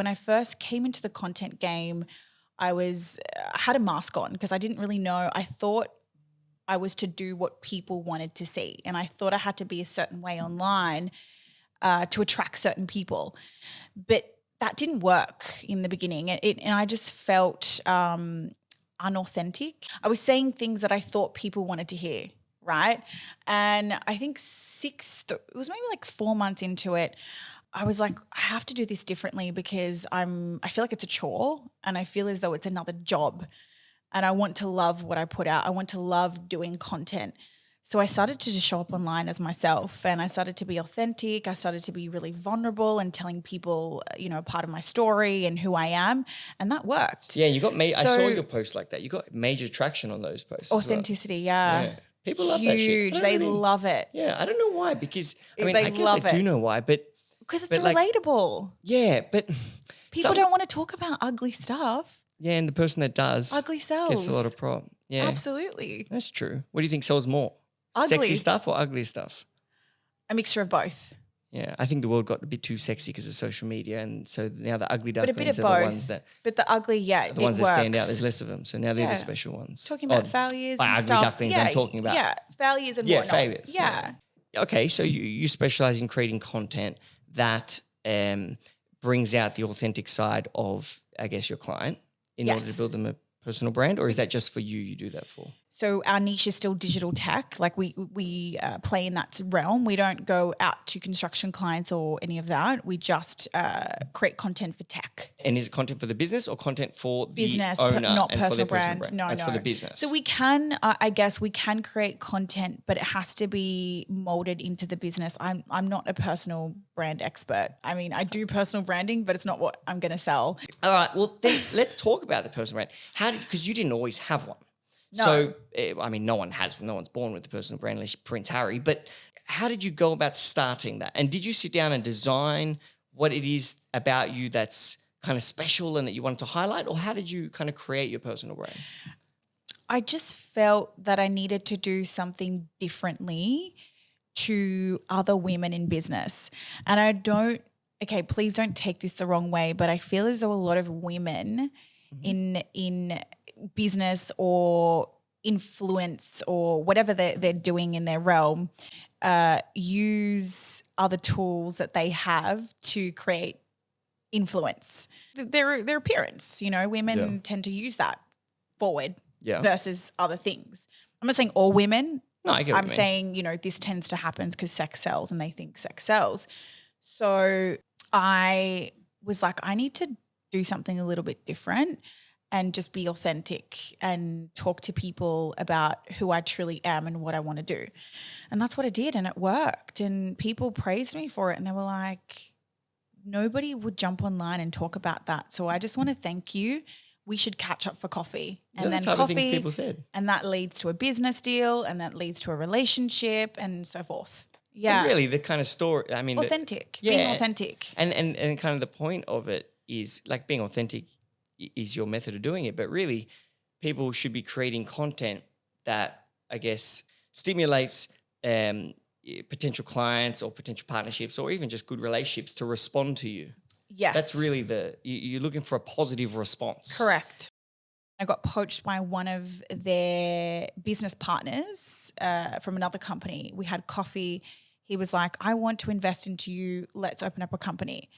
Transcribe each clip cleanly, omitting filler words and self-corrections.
when I first came into the content game, I had a mask on because I didn't really know. I thought I was to do what people wanted to see, and I thought I had to be a certain way online to attract certain people. But that didn't work in the beginning, and I just felt unauthentic. I was saying things that I thought people wanted to hear, right? And I think it was maybe like 4 months into it, I was like, I have to do this differently because I feel like it's a chore and I feel as though it's another job, and I want to love what I put out. I want to love doing content. So I started to just show up online as myself, and I started to be authentic. I started to be really vulnerable and telling people, a part of my story and who I am, and that worked. Yeah, you got I saw your post like that. You got major traction on those posts. Authenticity, yeah. People love that shit. Huge. They love it. Yeah, I don't know why, because I They guess love I do it. know why, but because it's relatable. Yeah, but people don't want to talk about ugly stuff. Yeah, and the person that does ugly sells. gets a lot of problem. Yeah, absolutely. That's true. What do you think sells more? Ugly. Sexy stuff or ugly stuff? A mixture of both. Yeah, I think the world got a bit too sexy because of social media, and so now the ugly But a ducklings bit are of the both. ones that But the ugly, the ones that stand out. There's less of them, so now they're the special ones. Talking about failures by and ugly stuff. ducklings, I'm talking about. Yeah, failures and Yeah, whatnot. failures. Yeah. Okay, so you specialize in creating content that brings out the authentic side of, I guess, your client in order to build them a personal brand, or is that just for you? You do that for? So our niche is still digital tech. Like we play in that realm. We don't go out to construction clients or any of that. We just create content for tech. And is it content for the business or content for the business, owner not and personal for their brand? No, That's for the business. So we can, I guess, we can create content, but it has to be molded into the business. I'm not a personal brand expert. I mean, I do personal branding, but it's not what I'm going to sell. All right. Well, then let's talk about the personal brand. Because you didn't always have one. No. So, I mean, no one's born with the personal brand unless you're Prince Harry. But how did you go about starting that? And did you sit down and design what it is about you that's kind of special and that you wanted to highlight? Or how did you kind of create your personal brand? I just felt that I needed to do something differently to other women in business. And please don't take this the wrong way, but I feel as though a lot of women in business or influence or whatever they're doing in their realm use other tools that they have to create influence. Their appearance, women tend to use that forward versus other things. I'm not saying all women. No, I get what you mean. saying, this tends to happen because sex sells and they think sex sells. So I was like, I need to do something a little bit different and just be authentic and talk to people about who I truly am and what I want to do. And that's what I did, and it worked. And people praised me for it, and they were like, nobody would jump online and talk about that. So I just want to thank you. We should catch up for coffee. And then coffee, things people said. And that leads to a business deal, and that leads to a relationship and so forth. Yeah. And really the kind of story, I mean. Authentic. Being authentic. And kind of the point of it is like being authentic is your method of doing it, but really people should be creating content that, I guess, stimulates potential clients or potential partnerships or even just good relationships to respond to you. Yes. That's really you're looking for a positive response. Correct. I got poached by one of their business partners from another company. We had coffee. He was like, I want to invest into you. Let's open up a company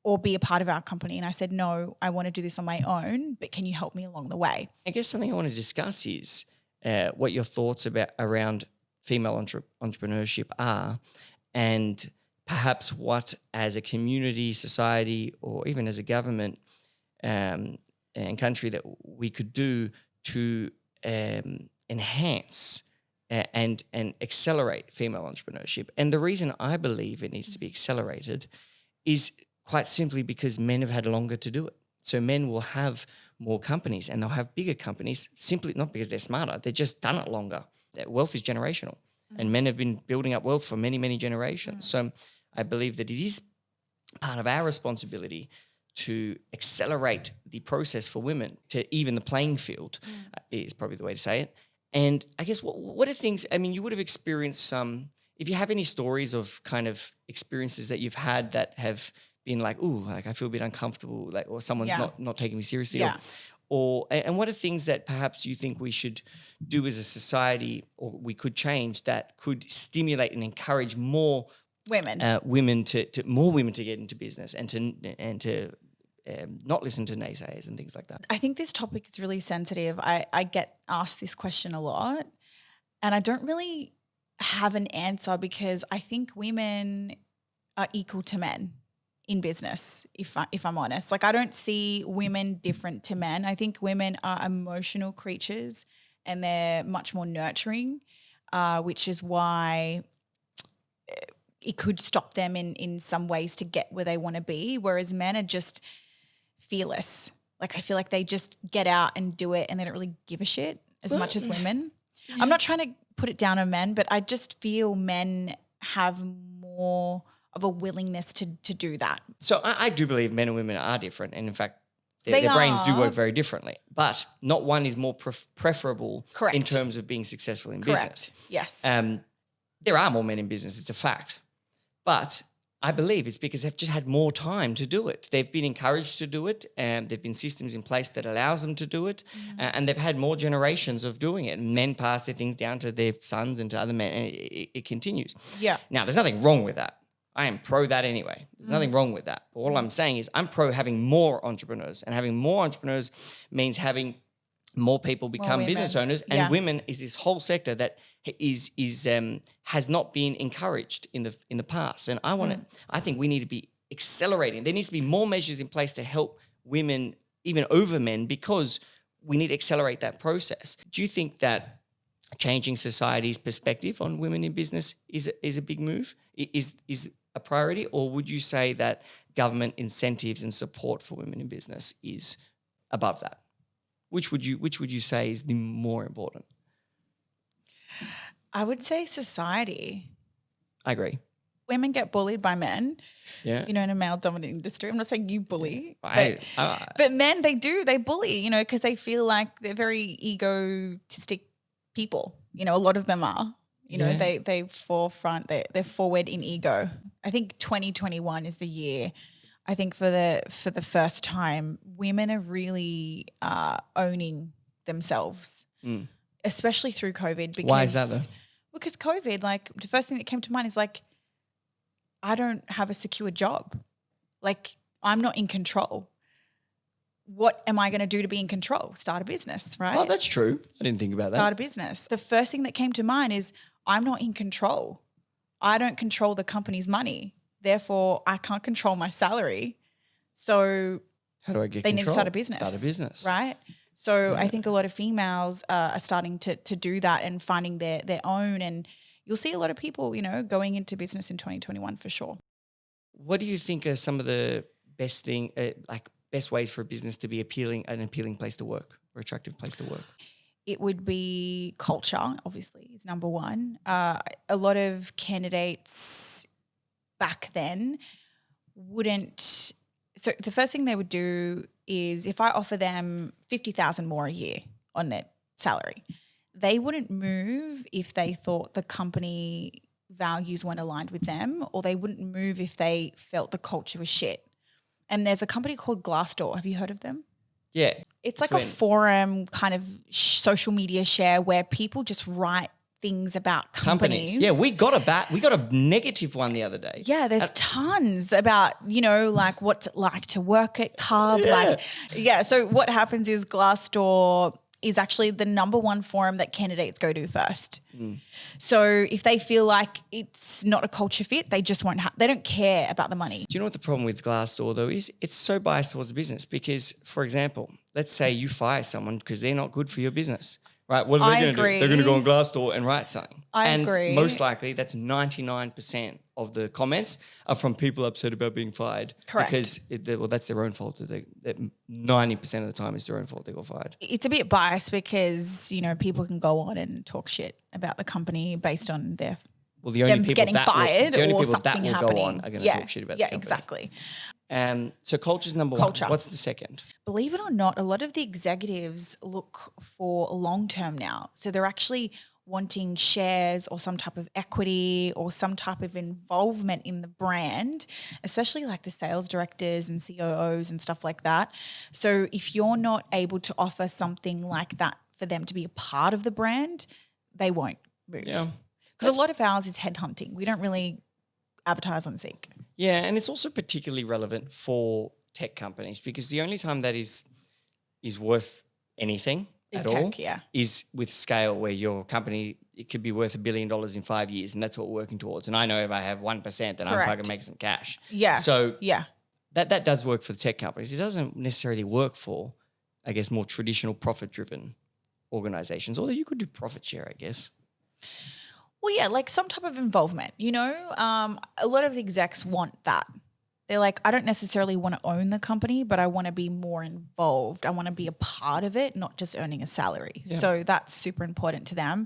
or be a part of our company. And I said, no, I want to do this on my own, but can you help me along the way? I guess something I want to discuss is what your thoughts around female entrepreneurship are, and perhaps what as a community, society, or even as a government and country that we could do to enhance and accelerate female entrepreneurship. And the reason I believe it needs to be accelerated is quite simply because men have had longer to do it. So men will have more companies and they'll have bigger companies simply not because they're smarter. They've just done it longer. Wealth is generational and men have been building up wealth for many, many generations. So I believe that it is part of our responsibility to accelerate the process for women to even the playing field is probably the way to say it. And I guess what are things, I mean, you would have experienced some, if you have any stories of kind of experiences that you've had that have being like, ooh, like I feel a bit uncomfortable, like, or someone's not taking me seriously. Yeah. And what are things that perhaps you think we should do as a society, or we could change, that could stimulate and encourage more Women. women to more women to get into business and to not listen to naysayers and things like that? I think this topic is really sensitive. I get asked this question a lot, and I don't really have an answer, because I think women are equal to men in business, if I'm honest. Like, I don't see women different to men. I think women are emotional creatures, and they're much more nurturing, which is why it could stop them in some ways to get where they want to be, whereas men are just fearless. Like, I feel like they just get out and do it, and they don't really give a shit as much as women. Yeah. I'm not trying to put it down on men, but I just feel men have more of a willingness to do that. So I do believe men and women are different, and in fact, their brains do work very differently. But not one is more preferable in terms of being successful in business. Yes. There are more men in business, it's a fact. But I believe it's because they've just had more time to do it. They've been encouraged to do it, and there've been systems in place that allows them to do it, and they've had more generations of doing it. And men pass their things down to their sons and to other men, and it continues. Yeah. Now, there's nothing wrong with that. I am pro that anyway. There's nothing wrong with that. But all I'm saying is I'm pro having more entrepreneurs, and having more entrepreneurs means having more people become business owners, and women is this whole sector that has not been encouraged in the past. And I think we need to be accelerating. There needs to be more measures in place to help women even over men, because we need to accelerate that process. Do you think that changing society's perspective on women in business is a big move? Is a priority, or would you say that government incentives and support for women in business is above that? Which would you say is the more important? I would say society. I agree. Women get bullied by men, in a male-dominated industry. I'm not saying you bully, but men, they bully, because they feel like they're very egotistic people. A lot of them are. They're forward in ego. I think 2021 is the year. I think for the first time, women are really owning themselves, especially through COVID. Because, why is that though? Because COVID, like, the first thing that came to mind is like, I don't have a secure job. Like, I'm not in control. What am I going to do to be in control? Start a business, right? Oh, that's true. I didn't think about that. Start a business. The first thing that came to mind is I'm not in control. I don't control the company's money. Therefore, I can't control my salary. So how do I get they control? need to start a business. Start a business. Right? So I think a lot of females are starting to do that and finding their own. And you'll see a lot of people, going into business in 2021 for sure. What do you think are some of the best ways for a business to be an appealing place to work, or attractive place to work? It would be culture, obviously, is number one. A lot of candidates back then wouldn't. So the first thing they would do is, if I offer them $50,000 more a year on their salary, they wouldn't move if they thought the company values weren't aligned with them, or they wouldn't move if they felt the culture was shit. And there's a company called Glassdoor. Have you heard of them? Yeah. It's like a forum kind of social media share where people just write things about companies. Yeah, we got a negative one the other day. Yeah, there's tons about, like what's it like to work at CUB. So what happens is Glassdoor is actually the number one forum that candidates go to first. So if they feel like it's not a culture fit, they just won't they don't care about the money. Do you know what the problem with Glassdoor though is? It's so biased towards the business, because, for example, let's say you fire someone because they're not good for your business. Right, what are they going to do? They're going to go on Glassdoor and write something. I agree. Most likely, that's 99% of the comments are from people upset about being fired. Correct. Because that's their own fault. 90% of the time, it's their own fault they got fired. It's a bit biased because people can go on and talk shit about the company based on their the only people getting fired the only or people something that will happening. Go on are going to talk shit about the company. Exactly. So culture's number one. What's the second? Believe it or not, a lot of the executives look for long-term now. So they're actually wanting shares or some type of equity or some type of involvement in the brand, especially like the sales directors and COOs and stuff like that. So if you're not able to offer something like that for them to be a part of the brand, they won't move. Yeah. Because a lot of ours is headhunting. We don't really advertise on Seek. Yeah, and it's also particularly relevant for tech companies because the only time that is worth anything It's at all tech, yeah. is with scale, where your company, it could be worth $1 billion in 5 years, and that's what we're working towards. And I know if I have 1%, then I'm Correct. fucking making some cash. Yeah. So Yeah. that does work for the tech companies. It doesn't necessarily work for, I guess, more traditional profit-driven organizations, although you could do profit share, I guess. Well, yeah, like some type of involvement, you know, a lot of the execs want that. They're like, I don't necessarily want to own the company, but I want to be more involved. I want to be a part of it, not just earning a salary. Yeah. So that's super important to them.